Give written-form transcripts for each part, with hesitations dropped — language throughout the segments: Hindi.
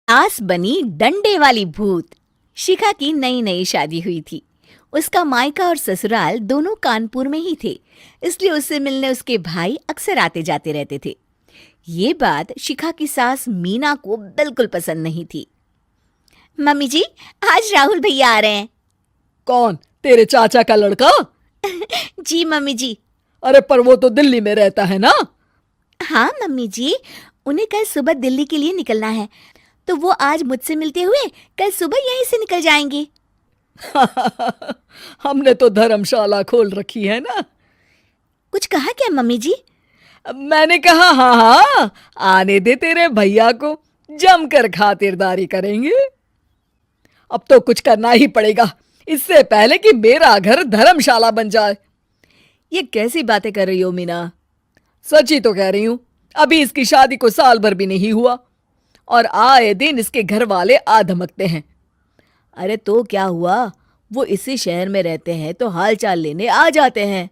आस बनी डंडे वाली भूत। शिखा की नई नई शादी हुई थी। उसका मायका और ससुराल दोनों कानपुर में ही थे, इसलिए उससे मिलने उसके भाई अक्सर आते जाते रहते थे। ये बात शिखा की सास मीना को बिल्कुल पसंद नहीं थी। मम्मी जी, आज राहुल भैया आ रहे हैं। कौन, तेरे चाचा का लड़का? जी मम्मी जी। अरे पर वो तो दिल्ली में रहता है ना। हाँ मम्मी जी, उन्हें कल सुबह दिल्ली के लिए निकलना है, तो वो आज मुझसे मिलते हुए कल सुबह यहीं से निकल जाएंगे। हमने तो धर्मशाला खोल रखी है ना। कुछ कहा क्या मम्मी जी? मैंने कहा हाँ हाँ, आने दे तेरे भैया को, जमकर खातिरदारी करेंगे। अब तो कुछ करना ही पड़ेगा, इससे पहले कि मेरा घर धर्मशाला बन जाए। ये कैसी बातें कर रही हो मीना? सच ही तो कह रही हूं। अभी इसकी शादी को साल भर भी नहीं हुआ और आए दिन इसके घर वाले आ धमकते हैं। अरे तो क्या हुआ, वो इसी शहर में रहते हैं तो हाल चाल लेने आ जाते हैं।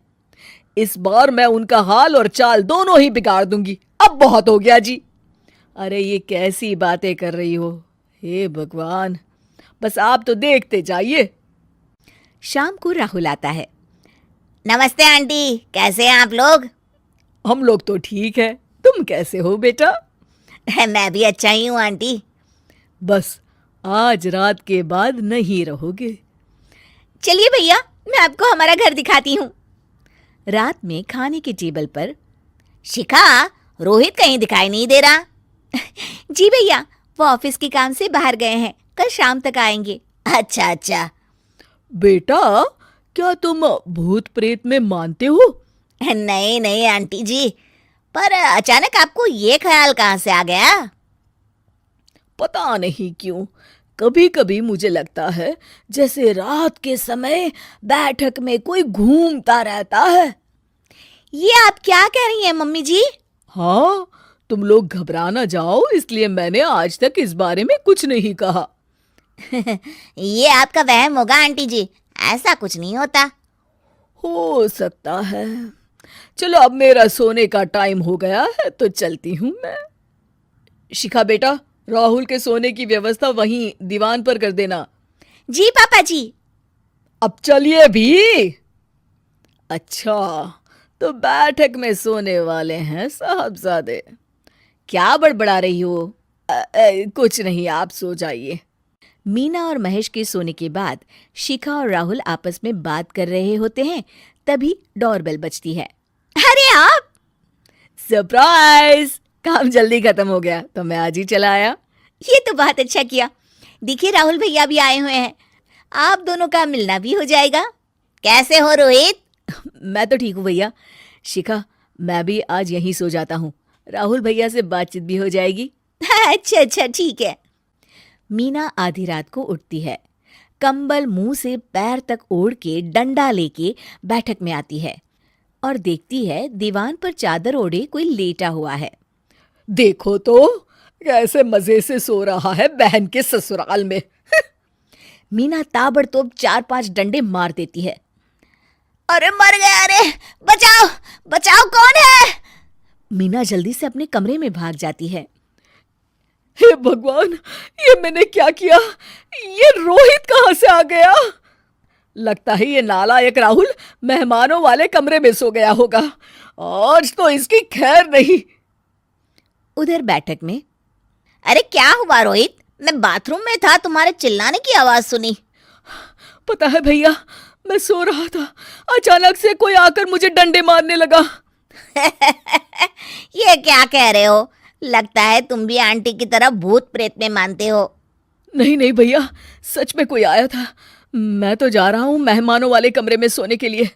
इस बार मैं उनका हाल और चाल दोनों ही बिगाड़ दूंगी। अब बहुत हो गया जी। अरे ये कैसी बातें कर रही हो, हे भगवान। बस आप तो देखते जाइए। शाम को राहुल आता है। नमस्ते आंटी, कैसे हैं आप लोग? हम लोग तो ठीक है, तुम कैसे हो बेटा? मैं भी अच्छा ही हूँ आंटी। बस आज रात के बाद नहीं रहोगे। चलिए भैया, मैं आपको हमारा घर दिखाती हूँ। रात में खाने के टेबल पर शिखा, रोहित कहीं दिखाई नहीं दे रहा। जी भैया, वो ऑफिस के काम से बाहर गए हैं, कल शाम तक आएंगे। अच्छा अच्छा। बेटा, क्या तुम भूत प्रेत में मानते हो? नहीं नहीं आंटी जी, पर अचानक आपको ये ख्याल कहाँ से आ गया? पता नहीं क्यों, कभी कभी मुझे लगता है जैसे रात के समय बैठक में कोई घूमता रहता है। ये आप क्या कह रही हैं मम्मी जी? हाँ, तुम लोग घबरा ना जाओ, इसलिए मैंने आज तक इस बारे में कुछ नहीं कहा। ये आपका वहम होगा आंटी जी, ऐसा कुछ नहीं होता। हो सकता है। चलो अब मेरा सोने का टाइम हो गया है तो चलती हूँ मैं। शिखा बेटा, राहुल के सोने की व्यवस्था वहीं दीवान पर कर देना। जी पापा जी। अब चलिए भी। अच्छा, तो बैठक में सोने वाले हैं साहबजादे। क्या बड़बड़ा रही हो? कुछ नहीं, आप सो जाइए। मीना और महेश के सोने के बाद शिखा और राहुल आपस में बात कर रहे होते हैं, तभी डोरबेल बजती है। अरे आप! सरप्राइज! काम जल्दी खत्म हो गया तो मैं आज ही चला आया। ये तो बहुत अच्छा किया। देखिए राहुल भैया भी आए हुए हैं, आप दोनों का मिलना भी हो जाएगा। कैसे हो रोहित? मैं तो ठीक हूँ भैया। शिखा, मैं भी आज यहीं सो जाता हूँ, राहुल भैया से बातचीत भी हो जाएगी। अच्छा अच्छा ठीक है। मीना आधी रात को उठती है, कंबल मुंह से पैर तक ओढ़ के डंडा लेके बैठक में आती है और देखती है दीवान पर चादर ओढ़े कोई लेटा हुआ है। देखो तो कैसे मजे से सो रहा है बहन के ससुराल में। मीना ताबड़तोड़ 4-5 डंडे मार देती है। अरे मर गया, अरे बचाओ बचाओ, कौन है? मीना जल्दी से अपने कमरे में भाग जाती है। हे भगवान, ये मैंने क्या किया? ये रोहित कहाँ से आ गया? लगता है ये नालायक राहुल मेहमानों वाले कमरे में सो गया होगा। आज तो इसकी खैर नहीं। उधर बैठक में, अरे क्या हुआ रोहित? मैं बाथरूम में था, तुम्हारे चिल्लाने की आवाज सुनी। पता है भैया, मैं सो रहा था, अचानक से कोई आकर मुझे डंडे मारने लगा। ये क्या कह रहे हो? लगता है तुम भी आंटी की तरह भूत प्रेत में मानते हो। नहीं नहीं भैया, सच में कोई आया था। मैं तो जा रहा हूँ मेहमानों वाले कमरे में सोने के लिए।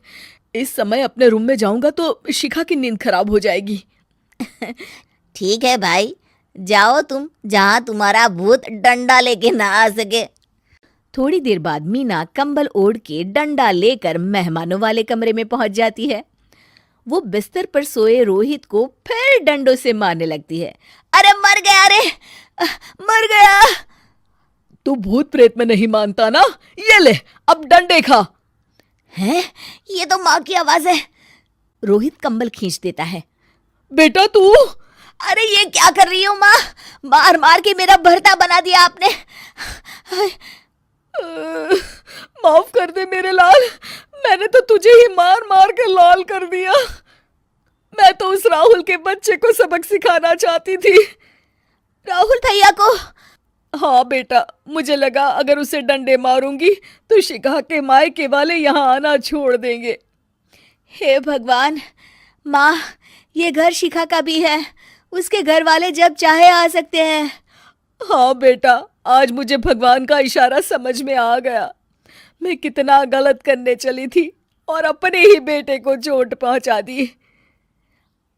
इस समय अपने रूम में जाऊंगा तो शिखा की नींद खराब हो जाएगी। ठीक है भाई, जाओ तुम, जहां तुम्हारा भूत डंडा लेके ना आ सके। थोड़ी देर बाद मीना कंबल ओढ़ के डंडा लेकर मेहमानों वाले कमरे में पहुंच जाती है। वो बिस्तर पर सोए रोहित को फिर डंडों से मारने लगती है। अरे मर गया, अरे मर गया। तू भूत प्रेत में नहीं मानता ना, ये ले अब डंडे खा। हैं? ये तो माँ की आवाज है। रोहित कंबल खींच देता है। बेटा तू! अरे ये क्या कर रही हो माँ? मार मार के मेरा भरता बना दिया आपने। माफ कर दे मेरे लाल, मैंने तो तुझे ही मार मार के लाल कर दिया। मैं तो उस राहुल के बच्चे को सबक सिखाना चाहती थी। राहुल भैया को? हाँ बेटा, मुझे लगा अगर उसे डंडे मारूंगी तो शिखा के मायके वाले यहाँ आना छोड़ देंगे। हे भगवान, माँ ये घर शिखा का भी है, उसके घर वाले जब चाहे आ सकते हैं। हाँ बेटा, आज मुझे भगवान का इशारा समझ में आ गया। मैं कितना गलत करने चली थी और अपने ही बेटे को चोट पहुंचा दी।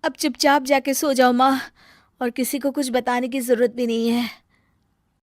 अब चुपचाप जाके सो जाओ माँ, और किसी को कुछ बताने की जरूरत भी नहीं है।